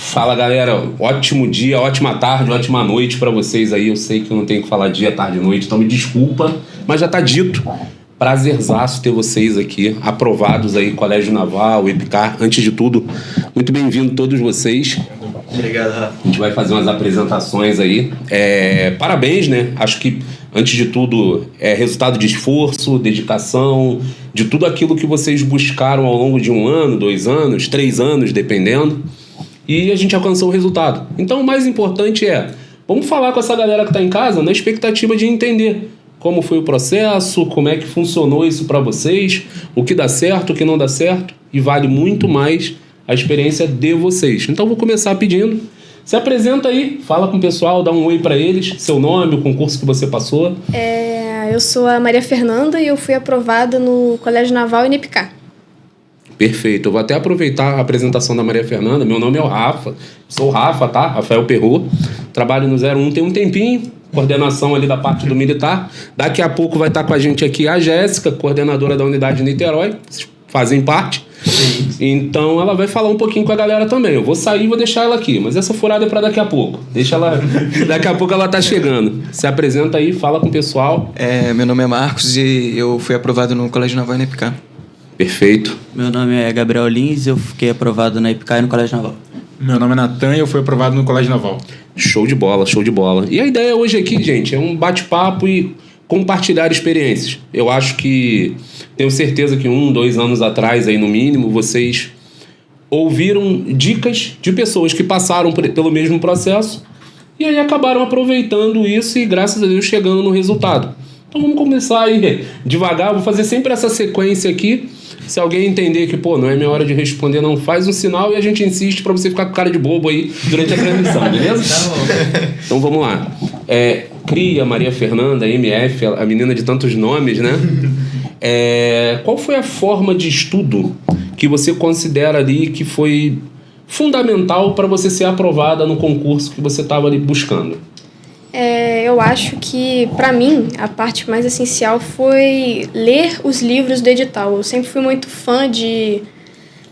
Fala, galera, ótimo dia, ótima tarde, ótima noite pra vocês aí. Eu sei que eu não tenho que falar dia, tarde e noite, então me desculpa, mas já tá dito. Prazerzaço ter vocês aqui, aprovados aí, Colégio Naval, EPICAR. Antes de tudo, muito bem-vindo todos vocês. Obrigado, Rafa. A gente vai fazer umas apresentações aí. Parabéns, né? Acho que, antes de tudo, é resultado de esforço, dedicação, de tudo aquilo que vocês buscaram ao longo de 1 ano, 2 anos, 3 anos, dependendo. E a gente alcançou o resultado. Então, o mais importante vamos falar com essa galera que está em casa na expectativa de entender como foi o processo, como é que funcionou isso para vocês, o que dá certo, o que não dá certo, e vale muito mais a experiência de vocês. Então, vou começar pedindo. Se apresenta aí, fala com o pessoal, dá um oi para eles, seu nome, o concurso que você passou. Eu sou a Maria Fernanda e eu fui aprovada no Colégio Naval e no EPICAR. Perfeito. Eu vou até aproveitar a apresentação da Maria Fernanda. Meu nome é o Rafa. Sou o Rafa, tá? Rafael Perrot. Trabalho no 01 tem um tempinho. Coordenação ali da parte do militar. Daqui a pouco vai estar com a gente aqui a Jéssica, coordenadora da unidade de Niterói. Vocês fazem parte. Então ela vai falar um pouquinho com a galera também. Eu vou sair e vou deixar ela aqui. Mas essa furada é pra daqui a pouco. Deixa ela... Daqui a pouco ela tá chegando. Se apresenta aí, fala com o pessoal. Meu nome é Marcos e eu fui aprovado no Colégio Naval e no EPICAR. Perfeito. Meu nome é Gabriel Lins e eu fiquei aprovado na EPICAR e no Colégio Naval. Meu nome é Natan e eu fui aprovado no Colégio Naval. Show de bola, show de bola. E a ideia hoje aqui, gente, é um bate-papo e compartilhar experiências. Eu acho que, tenho certeza que 1, 2 anos atrás, aí no mínimo, vocês ouviram dicas de pessoas que passaram pelo mesmo processo e aí acabaram aproveitando isso e, graças a Deus, chegando no resultado. Então vamos começar aí devagar, vou fazer sempre essa sequência aqui. Se alguém entender que, não é minha hora de responder, não, faz um sinal e a gente insiste pra você ficar com cara de bobo aí durante a transmissão, beleza? Tá bom. Então vamos lá. Cria, Maria Fernanda, MF, a menina de tantos nomes, né? Qual foi a forma de estudo que você considera ali que foi fundamental para você ser aprovada no concurso que você estava ali buscando? Eu acho que, para mim, a parte mais essencial foi ler os livros do edital. Eu sempre fui muito fã de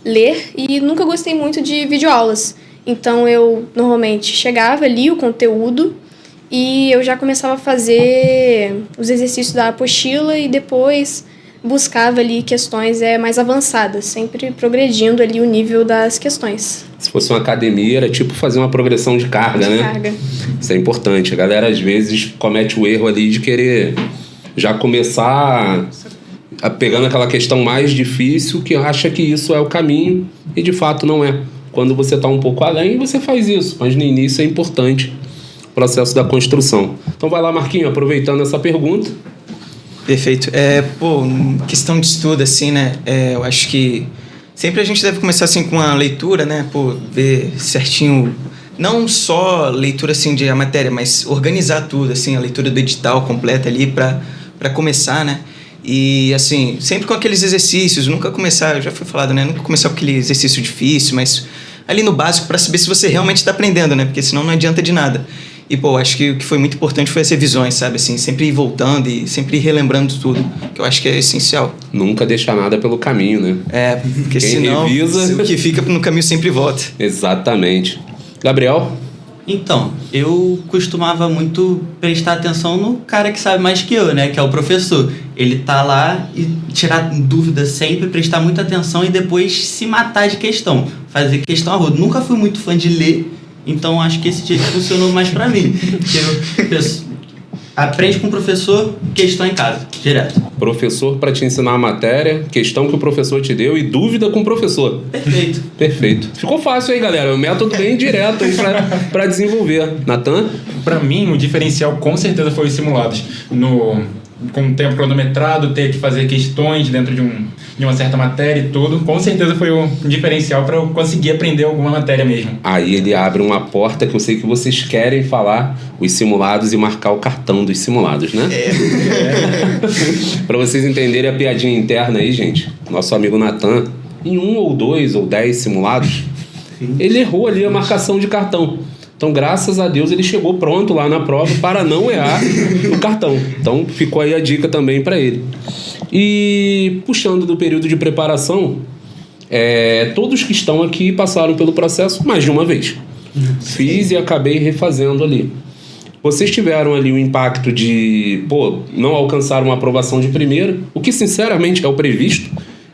ler e nunca gostei muito de videoaulas. Então, eu normalmente chegava, lia o conteúdo e eu já começava a fazer os exercícios da apostila e depois buscava ali questões mais avançadas, sempre progredindo ali o nível das questões. Se fosse uma academia, era tipo fazer uma progressão de carga, né? Carga. Isso é importante. A galera, às vezes, comete o erro ali de querer já começar pegando aquela questão mais difícil, que acha que isso é o caminho, e de fato não é. Quando você está um pouco além, você faz isso, mas no início é importante o processo da construção. Então vai lá, Marquinho, aproveitando essa pergunta. Perfeito. Questão de estudo, assim, né? Eu acho que sempre a gente deve começar, assim, com a leitura, né? Ver certinho, não só leitura, assim, de a matéria, mas organizar tudo, assim, a leitura do edital completa ali para começar, né? E, assim, sempre com aqueles exercícios, nunca começar, já foi falado, né? Nunca começar com aquele exercício difícil, mas ali no básico para saber se você realmente está aprendendo, né? Porque senão não adianta de nada. E, acho que o que foi muito importante foi as revisões, sabe? Assim, sempre ir voltando e sempre ir relembrando tudo, que eu acho que é essencial. Nunca deixar nada pelo caminho, né? Porque quem senão revisa... o que fica no caminho sempre volta. Exatamente. Gabriel? Então, eu costumava muito prestar atenção no cara que sabe mais que eu, né? Que é o professor. Ele tá lá e tirar dúvida sempre, prestar muita atenção e depois se matar de questão. Fazer questão a rodo. Nunca fui muito fã de ler. Então, acho que esse jeito funcionou mais pra mim. Porque aprende com o professor, questão em casa, direto. Professor para te ensinar a matéria, questão que o professor te deu e dúvida com o professor. Perfeito. Perfeito. Ficou fácil aí, galera. Um método bem direto aí pra desenvolver. Natan? Para mim, o diferencial com certeza foi os simulados. Com o tempo cronometrado, ter que fazer questões dentro de uma certa matéria e tudo, com certeza foi um diferencial para eu conseguir aprender alguma matéria mesmo. Aí ele abre uma porta que eu sei que vocês querem falar, os simulados e marcar o cartão dos simulados, né? Para vocês entenderem a piadinha interna aí, gente, nosso amigo Natan, em 1 ou 2 ou 10 simulados, ele errou ali a marcação de cartão. Então, graças a Deus, ele chegou pronto lá na prova para não errar o cartão. Então, ficou aí a dica também para ele. E, puxando do período de preparação, todos que estão aqui passaram pelo processo mais de uma vez. Fiz e acabei refazendo ali. Vocês tiveram ali o impacto de, não alcançar uma aprovação de primeira, o que sinceramente é o previsto.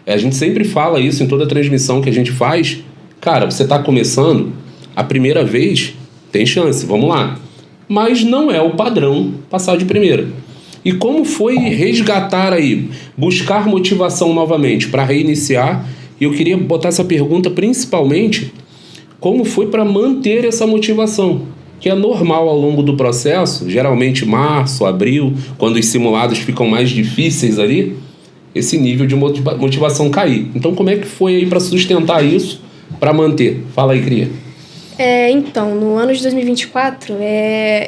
A gente sempre fala isso em toda transmissão que a gente faz. Cara, você está começando, a primeira vez tem chance, vamos lá. Mas não é o padrão passar de primeira. E como foi resgatar aí, buscar motivação novamente para reiniciar? E eu queria botar essa pergunta principalmente, como foi para manter essa motivação? Que é normal ao longo do processo, geralmente março, abril, quando os simulados ficam mais difíceis ali, esse nível de motivação cair. Então, como é que foi aí para sustentar isso, para manter? Fala aí, Cria. Então, no ano de 2024,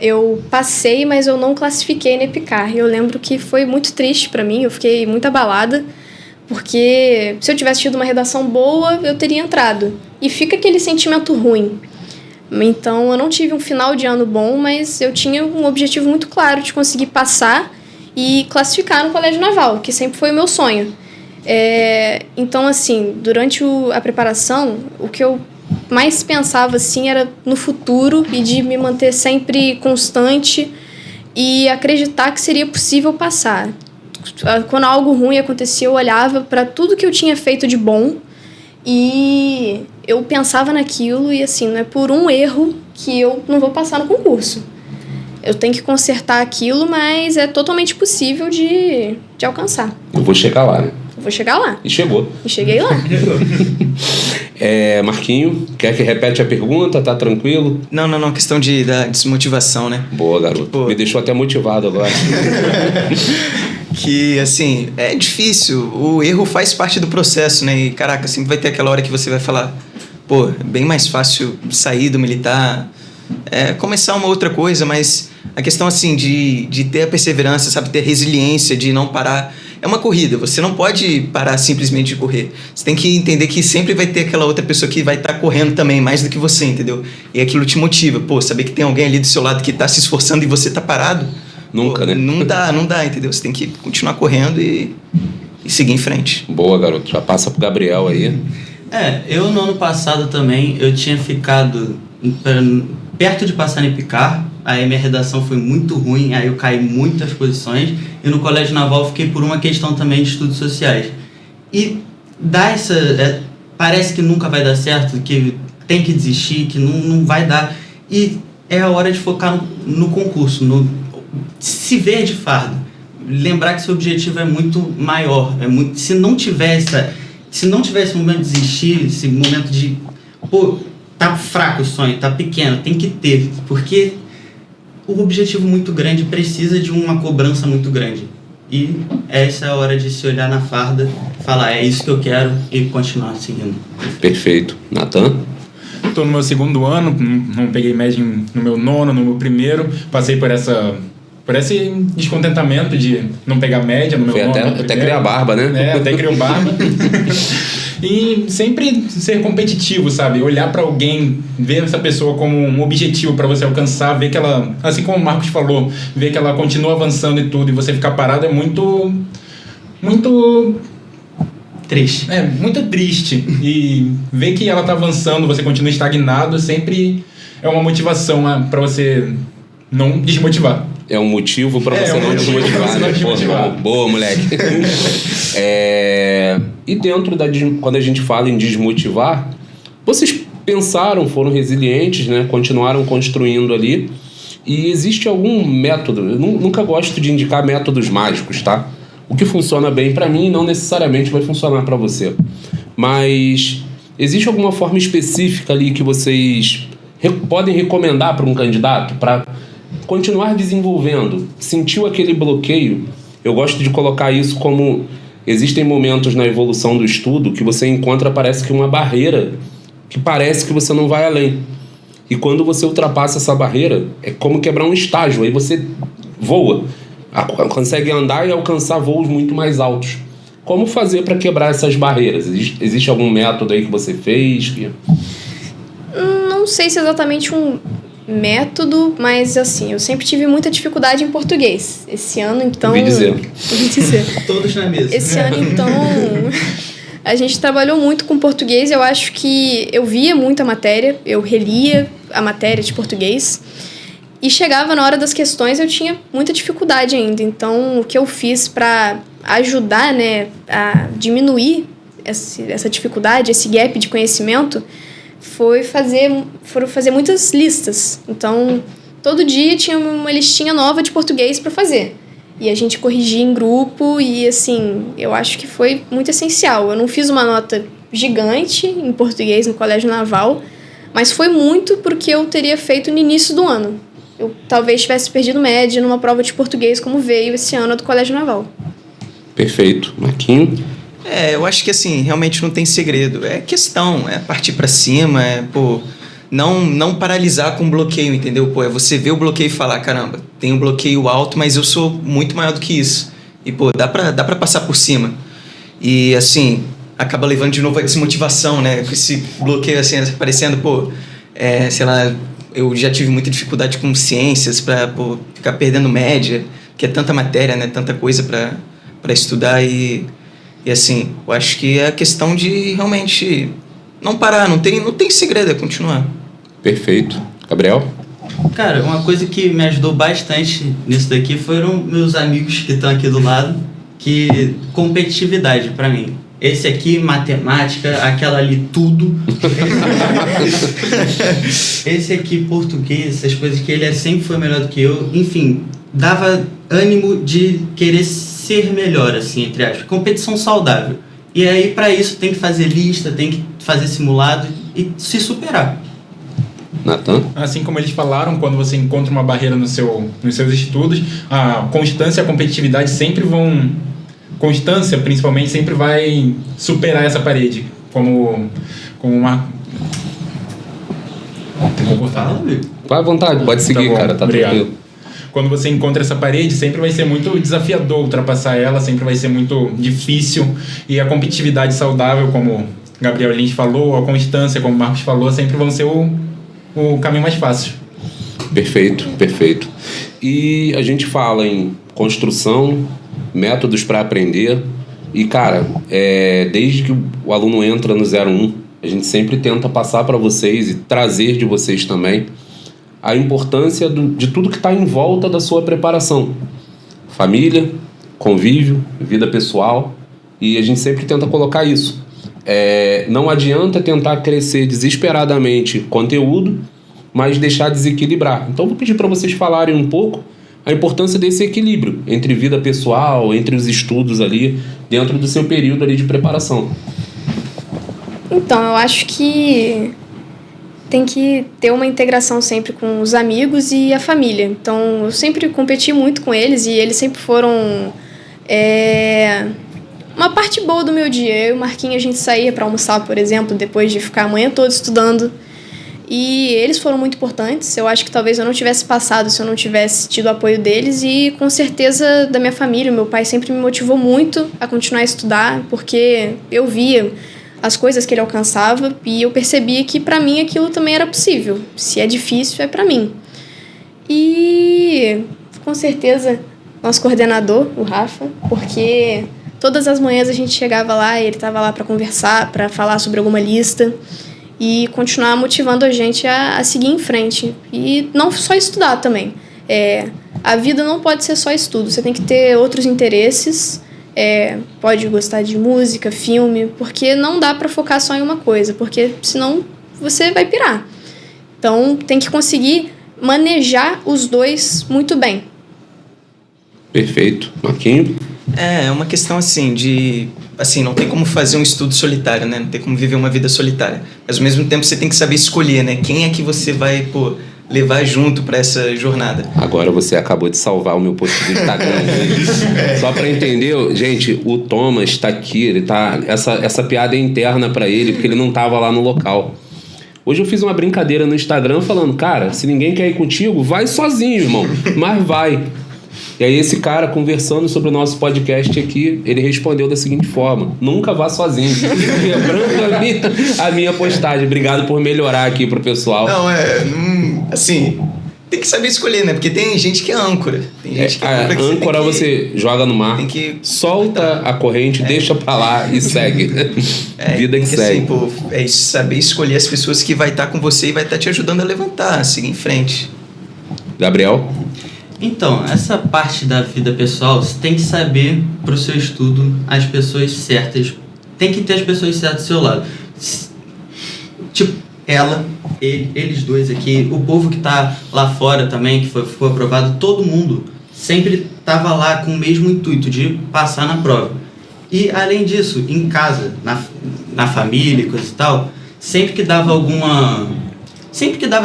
eu passei, mas eu não classifiquei na EPICAR. Eu lembro que foi muito triste para mim, eu fiquei muito abalada, porque se eu tivesse tido uma redação boa, eu teria entrado. E fica aquele sentimento ruim. Então, eu não tive um final de ano bom, mas eu tinha um objetivo muito claro de conseguir passar e classificar no Colégio Naval, que sempre foi o meu sonho. Então, assim, durante a preparação, o que eu mais pensava, assim, era no futuro e de me manter sempre constante e acreditar que seria possível passar. Quando algo ruim acontecia, eu olhava para tudo que eu tinha feito de bom e eu pensava naquilo e, assim, não é por um erro que eu não vou passar no concurso. Eu tenho que consertar aquilo, mas é totalmente possível de alcançar. Eu vou chegar lá, né? Eu vou chegar lá. E chegou. E cheguei lá. Marquinho, quer que repete a pergunta? Tá tranquilo? Não, questão da desmotivação, né? Boa, garoto. Me deixou até motivado agora. Que, assim, é difícil. O erro faz parte do processo, né? E, caraca, sempre vai ter aquela hora que você vai falar, é bem mais fácil sair do militar, começar uma outra coisa, mas a questão, assim, de ter a perseverança, sabe? Ter resiliência, de não parar. É uma corrida, você não pode parar simplesmente de correr. Você tem que entender que sempre vai ter aquela outra pessoa que vai estar correndo também, mais do que você, entendeu? E aquilo te motiva. Saber que tem alguém ali do seu lado que está se esforçando e você está parado. Nunca, né? Não dá, entendeu? Você tem que continuar correndo e seguir em frente. Boa, garoto. Já passa pro Gabriel aí. Eu no ano passado também, eu tinha ficado perto de passar na EPICAR, aí minha redação foi muito ruim, aí eu caí muitas posições, e no Colégio Naval eu fiquei por uma questão também de estudos sociais. E dá parece que nunca vai dar certo, que tem que desistir, que não vai dar, e é a hora de focar no concurso, se ver de fardo, lembrar que seu objetivo é muito maior, se não tiver esse momento de desistir, esse momento de, tá fraco o sonho, tá pequeno, tem que ter, porque o objetivo muito grande precisa de uma cobrança muito grande. E essa é a hora de se olhar na farda, falar, é isso que eu quero e continuar seguindo. Perfeito. Natan? Estou no meu segundo ano, não peguei média no meu nono, no meu primeiro, passei por esse descontentamento de não pegar média no meu nono. Até criar barba, né? Até criou barba. E sempre ser competitivo, sabe? Olhar para alguém, ver essa pessoa como um objetivo para você alcançar, ver que ela, assim como o Marcos falou, ver que ela continua avançando e tudo, e você ficar parado é muito triste. Muito triste. E ver que ela tá avançando, você continua estagnado, sempre é uma motivação para você não desmotivar. É um motivo para você não desmotivar, né? Boa, moleque. E dentro quando a gente fala em desmotivar, vocês pensaram, foram resilientes, né? Continuaram construindo ali. E existe algum método? Eu nunca gosto de indicar métodos mágicos, tá? O que funciona bem para mim não necessariamente vai funcionar para você. Mas existe alguma forma específica ali que vocês podem recomendar para um candidato para continuar desenvolvendo? Sentiu aquele bloqueio? Eu gosto de colocar isso como existem momentos na evolução do estudo que você encontra, parece que uma barreira que parece que você não vai além. E quando você ultrapassa essa barreira, é como quebrar um estágio, aí você voa, consegue andar e alcançar voos muito mais altos. Como fazer para quebrar essas barreiras? Existe algum método aí que você fez? Não sei se é exatamente um método, mas assim, eu sempre tive muita dificuldade em português. Esse ano, então... Ouvi dizer. Todos na mesa. Esse ano, então... A gente trabalhou muito com português, eu acho que eu via muita matéria, eu relia a matéria de português e chegava na hora das questões eu tinha muita dificuldade ainda. Então, o que eu fiz para ajudar, né, a diminuir essa dificuldade, esse gap de conhecimento, foram fazer muitas listas. Então, todo dia tinha uma listinha nova de português para fazer. E a gente corrigia em grupo e, assim, eu acho que foi muito essencial. Eu não fiz uma nota gigante em português no Colégio Naval, mas foi muito porque eu teria feito no início do ano. Eu talvez tivesse perdido média numa prova de português como veio esse ano do Colégio Naval. Perfeito. Marquinhos? Eu acho que, assim, realmente não tem segredo. É questão, é partir pra cima, não paralisar com bloqueio, entendeu? É você ver o bloqueio e falar, caramba, tem um bloqueio alto, mas eu sou muito maior do que isso. E, dá pra passar por cima. E, assim, acaba levando de novo a desmotivação, né? Com esse bloqueio, assim, aparecendo, sei lá, eu já tive muita dificuldade com ciências pra, ficar perdendo média, que é tanta matéria, né? Tanta coisa pra estudar e, assim, eu acho que é a questão de realmente não parar, não tem segredo, é continuar. Perfeito. Gabriel? Cara, uma coisa que me ajudou bastante nisso daqui foram meus amigos que estão aqui do lado, que competitividade pra mim. Esse aqui, matemática, aquela ali, tudo. Esse aqui, português, essas coisas que ele sempre foi melhor do que eu. Enfim, dava ânimo de querer ser melhor, assim, entre aspas. Competição saudável. E aí, pra isso, tem que fazer lista, tem que fazer simulado e se superar. Nathan? Assim como eles falaram, quando você encontra uma barreira nos seus estudos, a constância e a competitividade sempre vão... Constância, principalmente, sempre vai superar essa parede. Como uma... Tem como cortar? Vai à vontade, pode seguir, bom, cara, tá obrigado. tranquilo. Quando você encontra essa parede, sempre vai ser muito desafiador ultrapassar ela, sempre vai ser muito difícil. E a competitividade saudável, como o Gabriel Lins falou, a constância, como o Marcos falou, sempre vão ser o caminho mais fácil. Perfeito, perfeito. E a gente fala em construção, métodos para aprender. E, cara, desde que o aluno entra no 01, a gente sempre tenta passar para vocês e trazer de vocês também a importância de tudo que está em volta da sua preparação. Família, convívio, vida pessoal. E a gente sempre tenta colocar isso. Não adianta tentar crescer desesperadamente conteúdo, mas deixar desequilibrar. Então, vou pedir para vocês falarem um pouco a importância desse equilíbrio entre vida pessoal, entre os estudos ali, dentro do seu período ali de preparação. Então, eu acho que tem que ter uma integração sempre com os amigos e a família. Então, eu sempre competi muito com eles e eles sempre foram uma parte boa do meu dia. Eu e o Marquinhos, a gente saía para almoçar, por exemplo, depois de ficar a manhã toda estudando. E eles foram muito importantes. Eu acho que talvez eu não tivesse passado se eu não tivesse tido o apoio deles. E com certeza da minha família. Meu pai sempre me motivou muito a continuar a estudar, porque eu via as coisas que ele alcançava e eu percebia que para mim aquilo também era possível. Se é difícil, é para mim. E com certeza nosso coordenador, o Rafa, porque todas as manhãs a gente chegava lá e ele estava lá para conversar, para falar sobre alguma lista e continuar motivando a gente a seguir em frente. E não só estudar também. A vida não pode ser só estudo, você tem que ter outros interesses, pode gostar de música, filme, porque não dá para focar só em uma coisa, porque senão você vai pirar. Então tem que conseguir manejar os dois muito bem. Perfeito. Marquinhos? É uma questão assim não tem como fazer um estudo solitário, né? Não tem como viver uma vida solitária. Mas ao mesmo tempo você tem que saber escolher, né? Quem é que você vai, levar junto para essa jornada. Agora você acabou de salvar o meu post do Instagram. Só para entender, gente, o Thomas tá aqui, ele tá... Essa piada é interna para ele, porque ele não tava lá no local. Hoje eu fiz uma brincadeira no Instagram falando, cara, se ninguém quer ir contigo, vai sozinho, irmão. Mas vai. E aí esse cara, conversando sobre o nosso podcast aqui, ele respondeu da seguinte forma: nunca vá sozinho. Lembrando a minha postagem. Obrigado por melhorar aqui pro pessoal. Não, assim, tem que saber escolher, né? Porque tem gente que é âncora. Tem gente que é âncora. Âncora você joga no mar, tem que solta a corrente, deixa pra lá e segue. Vida que segue. Assim, pô, é saber escolher as pessoas que vai estar com você e vai estar te ajudando a levantar, a seguir em frente. Gabriel? Então, essa parte da vida pessoal, você tem que saber pro seu estudo as pessoas certas. Tem que ter as pessoas certas do seu lado. Tipo, eles dois aqui, o povo que tá lá fora também, que ficou aprovado, todo mundo sempre tava lá com o mesmo intuito de passar na prova. E além disso, em casa, na família e coisa e tal, sempre que dava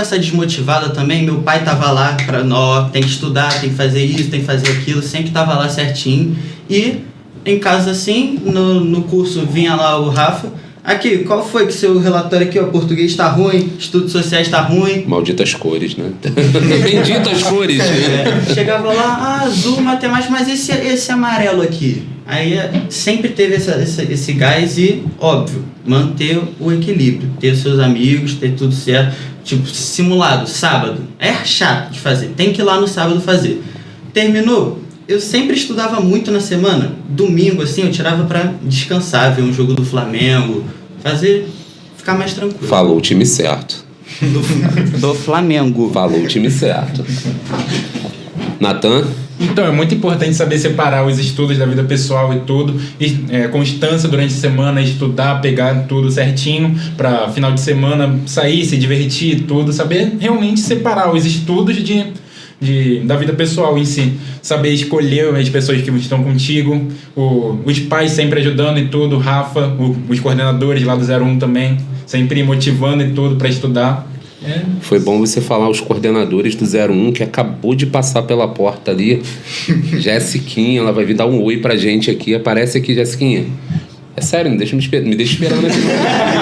essa desmotivada também, meu pai tava lá pra, tem que estudar, tem que fazer isso, tem que fazer aquilo, sempre tava lá certinho. E em casa assim, no curso vinha lá o Rafa, aqui, qual foi que seu relatório aqui, ó, português tá ruim, estudos sociais tá ruim. Malditas cores, né? Benditas cores. Chegava lá, azul, matemática, mas esse amarelo aqui. Aí sempre teve esse gás e, óbvio, manter o equilíbrio, ter seus amigos, ter tudo certo. Tipo, simulado, sábado. É chato de fazer, tem que ir lá no sábado fazer. Terminou? Eu sempre estudava muito na semana. Domingo, assim, eu tirava pra descansar, ver um jogo do Flamengo, ficar mais tranquilo. Falou o time certo. Do Flamengo. Falou o time certo. Natan? Então, é muito importante saber separar os estudos da vida pessoal e tudo, constância durante a semana, estudar, pegar tudo certinho, para final de semana sair, se divertir e tudo, saber realmente separar os estudos da vida pessoal em si, saber escolher as pessoas que estão contigo, os pais sempre ajudando e tudo, Rafa, os coordenadores lá do 01 também, sempre motivando e tudo para estudar. Foi bom você falar os coordenadores do 01 que acabou de passar pela porta ali. Jessiquinha, ela vai vir dar um oi pra gente aqui. Aparece aqui, Jessiquinha. É sério, me deixa esperando aqui.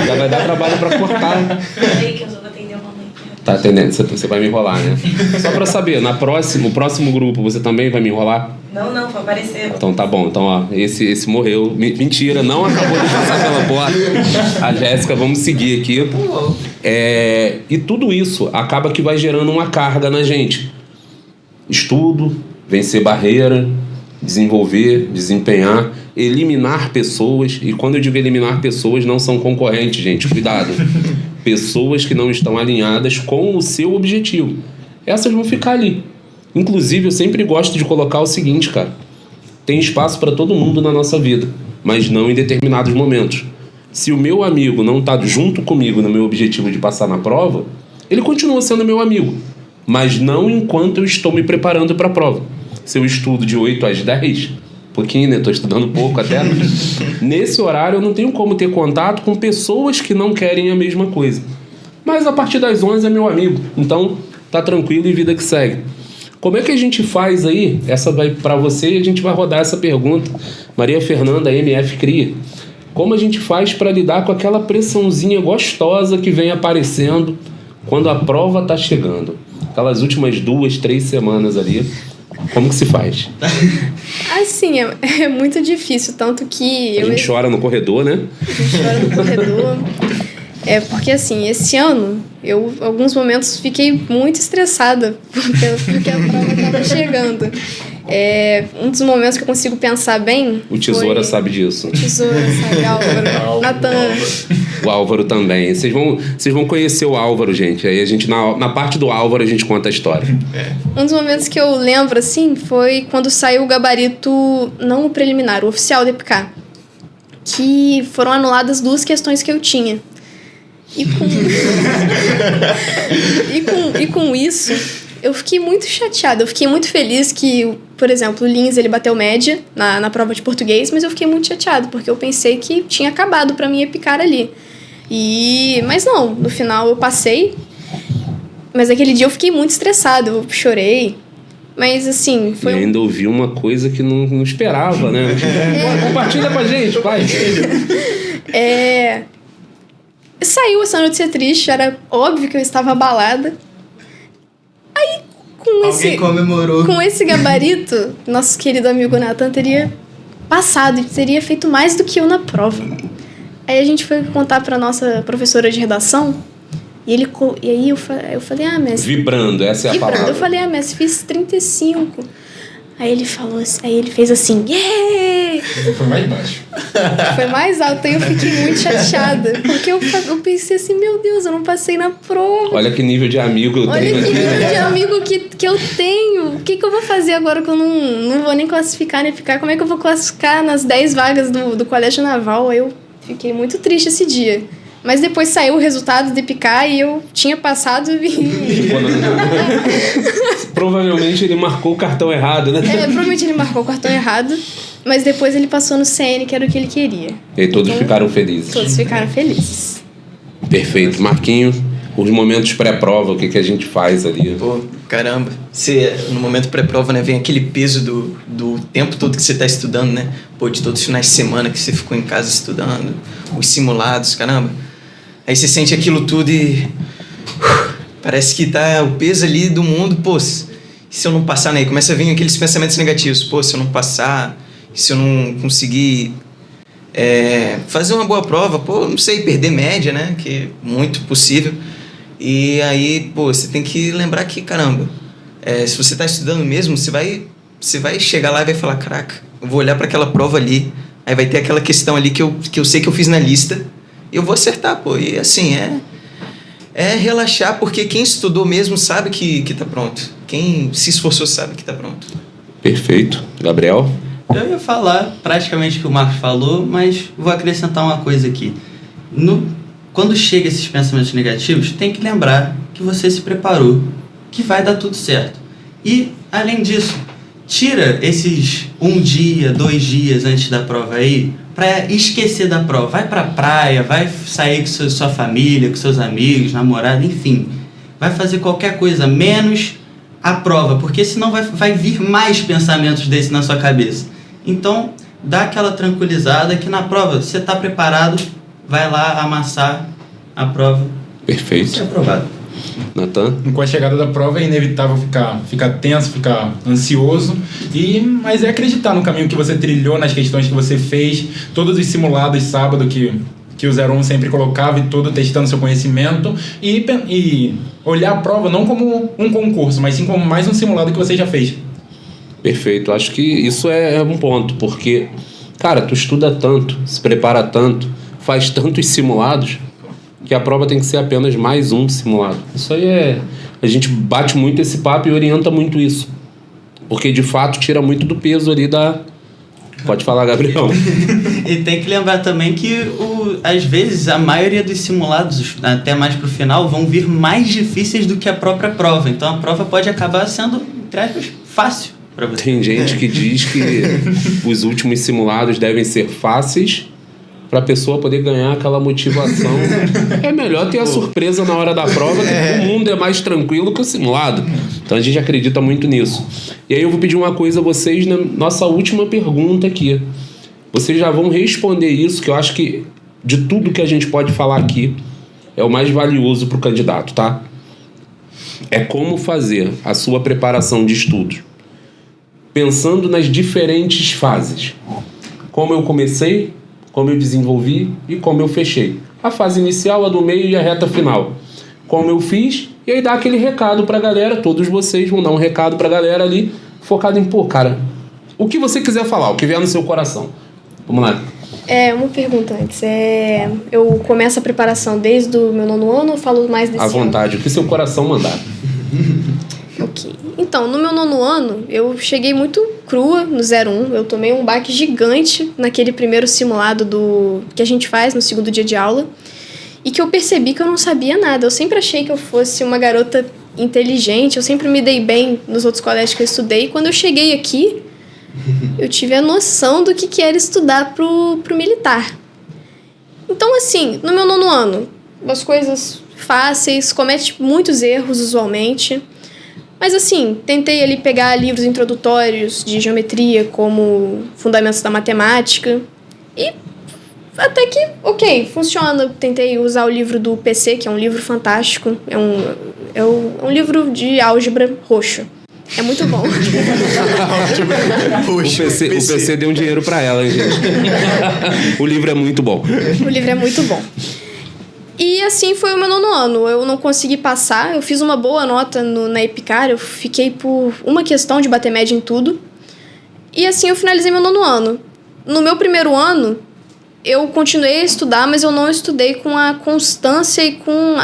Já vai dar trabalho pra cortar. Sei que eu vou atender uma mãe. Tá atendendo, você vai me enrolar, né? Só pra saber, no próximo grupo você também vai me enrolar? Não, foi aparecer. Então tá bom, então ó, esse morreu. Mentira, não acabou de passar pela porta. A Jéssica, vamos seguir aqui. E tudo isso acaba que vai gerando uma carga na gente. Estudo, vencer barreira, desenvolver, desempenhar, eliminar pessoas. E quando eu digo eliminar pessoas, não são concorrentes, gente, cuidado. Pessoas que não estão alinhadas com o seu objetivo. Essas vão ficar ali. Inclusive, eu sempre gosto de colocar o seguinte, cara. Tem espaço para todo mundo na nossa vida, mas não em determinados momentos. Se o meu amigo não está junto comigo no meu objetivo de passar na prova, ele continua sendo meu amigo, mas não enquanto eu estou me preparando para a prova. Se eu estudo de 8 às 10, pouquinho, né? Estou estudando pouco até. Nesse horário eu não tenho como ter contato com pessoas que não querem a mesma coisa. Mas a partir das 11 é meu amigo, então tá tranquilo e vida que segue. Como é que a gente faz aí? Essa vai para você e a gente vai rodar essa pergunta. Maria Fernanda, MF Cria. Como a gente faz para lidar com aquela pressãozinha gostosa que vem aparecendo quando a prova tá chegando? Aquelas últimas 2, 3 semanas ali. Como que se faz? Assim, é muito difícil, tanto que... A gente chora no corredor, né? A gente chora no corredor. Porque assim, esse ano, eu, em alguns momentos, fiquei muito estressada porque a prova estava chegando. Um dos momentos que eu consigo pensar bem... O Tesoura sabe disso. O Tesoura sabe, Álvaro. Natan. O Álvaro também. Vocês vão conhecer o Álvaro, gente. Aí a gente, na parte do Álvaro, a gente conta a história. Um dos momentos que eu lembro, assim, foi quando saiu o gabarito, não o preliminar, o oficial do EPICA. Que foram anuladas 2 questões que eu tinha. E com isso, eu fiquei muito chateada. Eu fiquei muito feliz que, por exemplo, o Lins, ele bateu média na prova de português, mas eu fiquei muito chateada, porque eu pensei que tinha acabado pra mim Epicar ali. Mas não, no final eu passei, mas aquele dia eu fiquei muito estressada, eu chorei. Mas assim, foi. E ainda ouvi uma coisa que não esperava, né? Compartilha com a gente, pai. Saiu essa notícia triste, era óbvio que eu estava abalada. Aí, Alguém comemorou. Com esse gabarito, nosso querido amigo Natan teria passado, teria feito mais do que eu na prova. Aí a gente foi contar para nossa professora de redação E aí eu falei, mestre... Vibrando, essa é a Vibrando. palavra. Eu falei, mestre, fiz 35. Aí ele falou assim, aí ele fez assim, yeah! Foi mais baixo. Foi mais alto, aí eu fiquei muito chateada. Porque eu pensei assim, meu Deus, eu não passei na prova. Olha que nível de amigo eu Olha tenho que aqui. nível de amigo que eu tenho. O que eu vou fazer agora que eu não vou nem classificar, nem ficar? Como é que eu vou classificar nas 10 vagas do Colégio Naval? Aí eu fiquei muito triste esse dia. Mas depois saiu o resultado de picar e eu tinha passado e... Provavelmente ele marcou o cartão errado, né? Provavelmente ele marcou o cartão errado, mas depois ele passou no CN, que era o que ele queria. E todos ficaram felizes. Todos ficaram felizes. Perfeito. Marquinhos, os momentos pré-prova, o que a gente faz ali? Pô, caramba. No momento pré-prova, né, vem aquele peso do tempo todo que você tá estudando, né? Pô, de todos os finais de semana que você ficou em casa estudando, os simulados, caramba. Aí você sente aquilo tudo e... parece que tá o peso ali do mundo, pô, se eu não passar, né? Começa a vir aqueles pensamentos negativos. Pô, se eu não passar, se eu não conseguir fazer uma boa prova, pô, não sei, perder média, né? Que é muito possível. E aí, pô, você tem que lembrar que, caramba, se você tá estudando mesmo, você vai chegar lá e vai falar, caraca, eu vou olhar para aquela prova ali, aí vai ter aquela questão ali que eu sei que eu fiz na lista, e eu vou acertar, pô. E assim, relaxar, porque quem estudou mesmo sabe que tá pronto. Quem se esforçou sabe que tá pronto. Perfeito. Gabriel? Eu ia falar praticamente o que o Marcos falou, mas vou acrescentar uma coisa aqui. Quando chega esses pensamentos negativos, tem que lembrar que você se preparou, que vai dar tudo certo. E, além disso, tira esses 1 dia, 2 dias antes da prova aí, para esquecer da prova. Vai pra praia, vai sair com sua família, com seus amigos, namorado, enfim. Vai fazer qualquer coisa, menos a prova, porque senão vai vir mais pensamentos desses na sua cabeça. Então, dá aquela tranquilizada que na prova você tá preparado, vai lá amassar a prova. Perfeito. Ser aprovado. Natan? Com a chegada da prova é inevitável ficar tenso, ficar ansioso, mas é acreditar no caminho que você trilhou, nas questões que você fez, todos os simulados sábado que o 01 sempre colocava, e todo testando seu conhecimento, e olhar a prova não como um concurso, mas sim como mais um simulado que você já fez. Perfeito. Acho que isso é um ponto, porque, cara, tu estuda tanto, se prepara tanto, faz tantos simulados, que a prova tem que ser apenas mais um simulado. Isso aí a gente bate muito esse papo e orienta muito isso. Porque, de fato, tira muito do peso ali da... Pode falar, Gabriel. E tem que lembrar também que, às vezes, a maioria dos simulados, até mais pro final, vão vir mais difíceis do que a própria prova. Então, a prova pode acabar sendo, entre aspas, fácil para você. Tem gente que diz que os últimos simulados devem ser fáceis para a pessoa poder ganhar aquela motivação. É melhor ter a surpresa na hora da prova, que o mundo é mais tranquilo que o simulado. Então a gente acredita muito nisso. E aí eu vou pedir uma coisa a vocês na nossa última pergunta aqui. Vocês já vão responder isso, que eu acho que de tudo que a gente pode falar aqui é o mais valioso para o candidato, tá? É como fazer a sua preparação de estudos, pensando nas diferentes fases. Como eu comecei, como eu desenvolvi e como eu fechei. A fase inicial, a do meio e a reta final. Como eu fiz, e aí dá aquele recado pra galera, todos vocês vão dar um recado pra galera ali, focado em, pô, cara, o que você quiser falar, o que vier no seu coração. Vamos lá. Uma pergunta antes. Eu começo a preparação desde o meu 9º ano ou falo mais desse À vontade, o que seu coração mandar. Ok. Então, no meu 9º ano, eu cheguei muito crua no 01. Eu tomei um baque gigante naquele primeiro simulado que a gente faz no 2º dia de aula. E que eu percebi que eu não sabia nada. Eu sempre achei que eu fosse uma garota inteligente. Eu sempre me dei bem nos outros colégios que eu estudei. E quando eu cheguei aqui, eu tive a noção do que era estudar pro militar. Então, assim, no meu 9º ano, as coisas fáceis, comete muitos erros usualmente. Mas assim, tentei ali pegar livros introdutórios de geometria, como Fundamentos da Matemática, e até que, ok, funciona. Tentei usar o livro do PC, que é um livro fantástico, é um livro de álgebra roxo. É muito bom. O PC deu um dinheiro pra ela, hein, gente? O livro é muito bom. O livro é muito bom. E assim foi o meu 9º ano. Eu não consegui passar, eu fiz uma boa nota na EPICAR, eu fiquei por uma questão de bater média em tudo. E assim eu finalizei meu 9º ano. No meu 1º ano, eu continuei a estudar, mas eu não estudei com a constância e com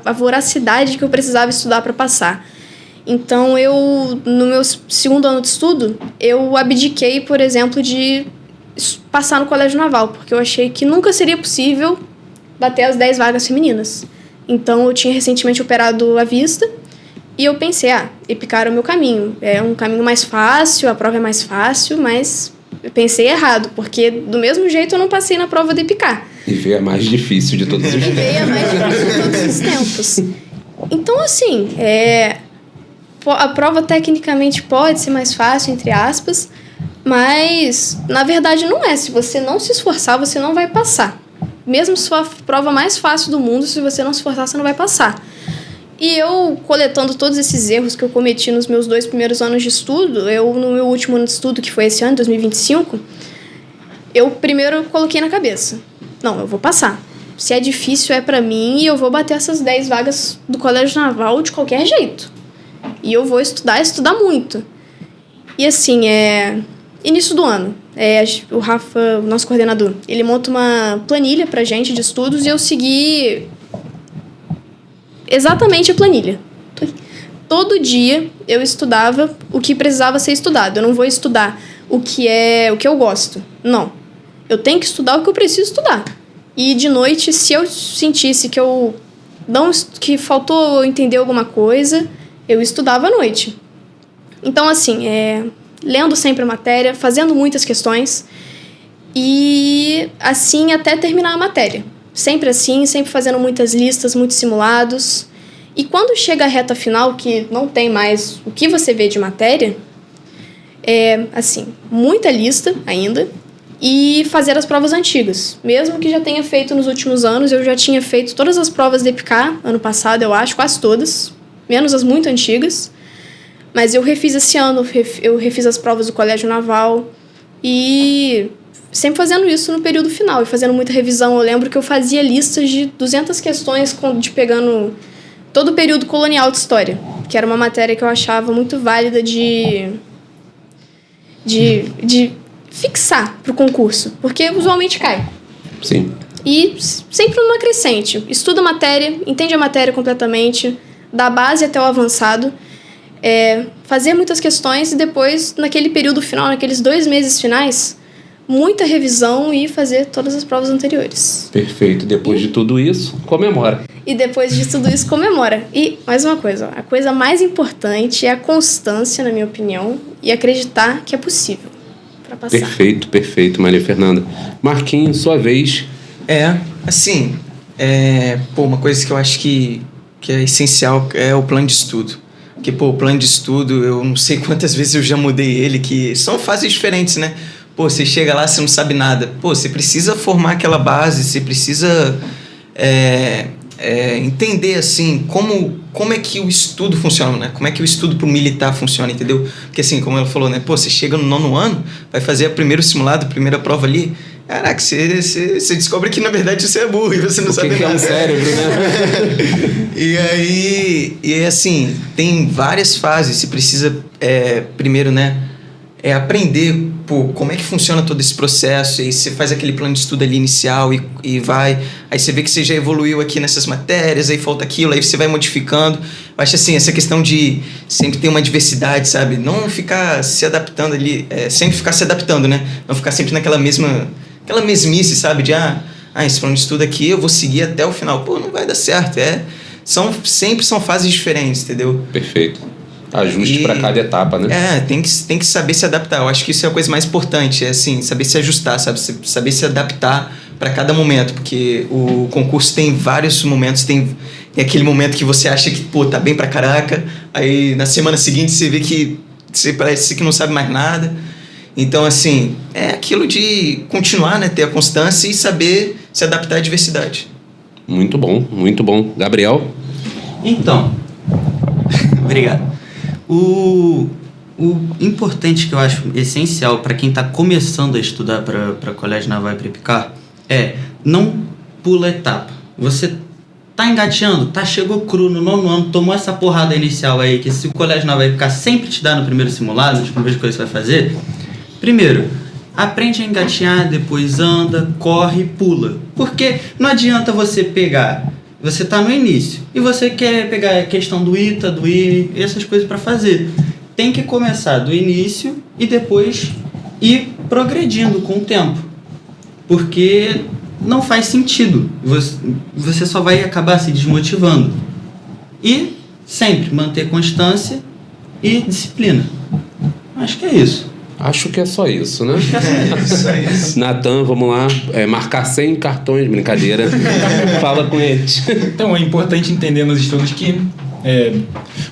a voracidade que eu precisava estudar para passar. Então, no meu 2º ano de estudo, eu abdiquei, por exemplo, de passar no Colégio Naval, porque eu achei que nunca seria possível bater as 10 vagas femininas. Então, eu tinha recentemente operado a vista e eu pensei, EPICAR é o meu caminho. É um caminho mais fácil, a prova é mais fácil, mas eu pensei errado, porque do mesmo jeito eu não passei na prova da EPICAR. E veio a mais difícil de todos os tempos. Veio a mais difícil de todos os tempos. Então, assim, a prova tecnicamente pode ser mais fácil, entre aspas, mas na verdade não é. Se você não se esforçar, você não vai passar. Mesmo se for a prova mais fácil do mundo, se você não se esforçar, você não vai passar. E eu, coletando todos esses erros que eu cometi nos meus 2 primeiros anos de estudo, no meu último ano de estudo, que foi esse ano, 2025, eu primeiro coloquei na cabeça, não, eu vou passar. Se é difícil, é pra mim, e eu vou bater essas 10 vagas do Colégio Naval de qualquer jeito. E eu vou estudar muito. E assim, início do ano, o Rafa, o nosso coordenador, ele monta uma planilha pra gente de estudos e eu segui exatamente a planilha. Todo dia eu estudava o que precisava ser estudado. Eu não vou estudar o que eu gosto. Não. Eu tenho que estudar o que eu preciso estudar. E de noite, se eu sentisse que faltou eu entender alguma coisa, eu estudava à noite. Então, assim, lendo sempre a matéria, fazendo muitas questões e assim até terminar a matéria. Sempre assim, sempre fazendo muitas listas, muitos simulados. E quando chega a reta final, que não tem mais o que você vê de matéria, assim, muita lista ainda e fazer as provas antigas. Mesmo que já tenha feito nos últimos anos, eu já tinha feito todas as provas da EPICAR, ano passado, eu acho, quase todas, menos as muito antigas. Mas eu refiz esse ano, eu refiz as provas do Colégio Naval e sempre fazendo isso no período final e fazendo muita revisão. Eu lembro que eu fazia listas de 200 questões pegando todo o período colonial de história, que era uma matéria que eu achava muito válida de fixar para o concurso, porque usualmente cai. Sim. E sempre numa crescente. Estuda a matéria, entende a matéria completamente, da base até o avançado, fazer muitas questões e depois, naquele período final, naqueles 2 meses finais, muita revisão e fazer todas as provas anteriores. Perfeito. Depois de tudo isso, comemora. E depois de tudo isso, comemora. E, mais uma coisa, a coisa mais importante é a constância, na minha opinião, e acreditar que é possível para passar. Perfeito, Maria Fernanda. Marquinhos, sua vez. Assim, uma coisa que eu acho que é essencial é o plano de estudo. Porque, o plano de estudo, eu não sei quantas vezes eu já mudei ele, que são fases diferentes, né? Você chega lá, você não sabe nada. Você precisa formar aquela base, você precisa entender, assim, como é que o estudo funciona, né? Como é que o estudo pro militar funciona, entendeu? Porque, assim, como ela falou, né? Você chega no 9º ano, vai fazer o primeiro simulado, a primeira prova ali. Caraca, você descobre que, na verdade, você é burro e você não sabe nada. É um cérebro, né? E assim, tem várias fases. Você precisa, primeiro, né? Aprender como é que funciona todo esse processo. E você faz aquele plano de estudo ali inicial e vai. Aí você vê que você já evoluiu aqui nessas matérias, aí falta aquilo, aí você vai modificando. Eu acho assim, essa questão de sempre ter uma diversidade, sabe? Não ficar se adaptando ali, sempre ficar se adaptando, né? Não ficar sempre naquela mesmice, sabe? De, esse plano de estudo aqui eu vou seguir até o final. Não vai dar certo. Sempre são fases diferentes, entendeu? Perfeito. Ajuste para cada etapa, né? Tem que saber se adaptar. Eu acho que isso é a coisa mais importante, assim, saber se ajustar, sabe? Saber se adaptar para cada momento, porque o concurso tem vários momentos, tem aquele momento que você acha que, tá bem pra caraca, aí na semana seguinte você vê que você parece que não sabe mais nada. Então, assim, é aquilo de continuar, né? Ter a constância e saber se adaptar à diversidade. Muito bom, muito bom. Gabriel? Então, obrigado. O importante que eu acho essencial para quem está começando a estudar para Colégio Naval e para EPICAR não pula etapa. Você Tá engateando? Tá, chegou cru no 9º ano, tomou essa porrada inicial aí, que se o colégio não vai ficar sempre te dando no primeiro simulado, nas primeiras coisas que você vai fazer, primeiro, aprende a engatear, depois anda, corre, pula. Porque não adianta você pegar, você tá no início, e você quer pegar a questão do ITA, do INE, essas coisas para fazer. Tem que começar do início e depois ir progredindo com o tempo. Porque não faz sentido. Você só vai acabar se desmotivando. E sempre manter constância e disciplina. Acho que é isso. Acho que é só isso, né? Isso é isso. Natan, vamos lá. Marcar 100 cartões, brincadeira. Fala com eles. Então, é importante entender nos estudos que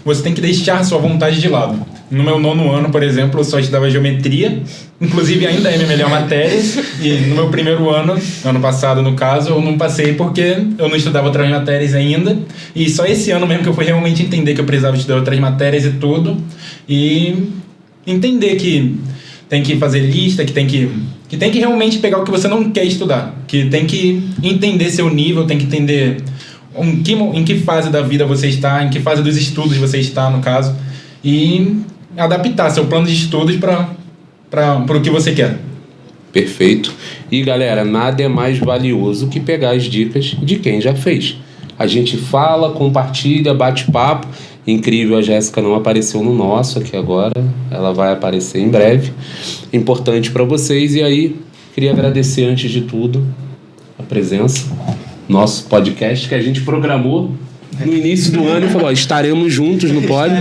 você tem que deixar sua vontade de lado. No meu 9º ano, por exemplo, eu só estudava geometria, inclusive ainda é minha melhor matéria, e no meu primeiro ano passado no caso, eu não passei porque eu não estudava outras matérias ainda, e só esse ano mesmo que eu fui realmente entender que eu precisava estudar outras matérias e tudo, e entender que tem que fazer lista, que tem que realmente pegar o que você não quer estudar, que tem que entender seu nível, tem que entender em que fase da vida você está, em que fase dos estudos você está, no caso, e adaptar seu plano de estudos para o que você quer. Perfeito. E galera, nada é mais valioso que pegar as dicas de quem já fez. A gente fala, compartilha, bate papo. Incrível, a Jéssica não apareceu no nosso aqui agora. Ela vai aparecer em breve. Importante para vocês. E aí, queria agradecer antes de tudo a presença. Nosso podcast que a gente programou no início do ano e falou, estaremos juntos no pod.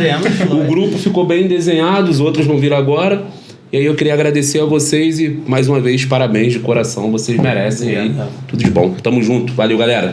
O grupo ficou bem desenhado, os outros vão vir agora. E aí eu queria agradecer a vocês e, mais uma vez, parabéns de coração. Vocês merecem aí. Tudo de bom. Tamo junto. Valeu, galera.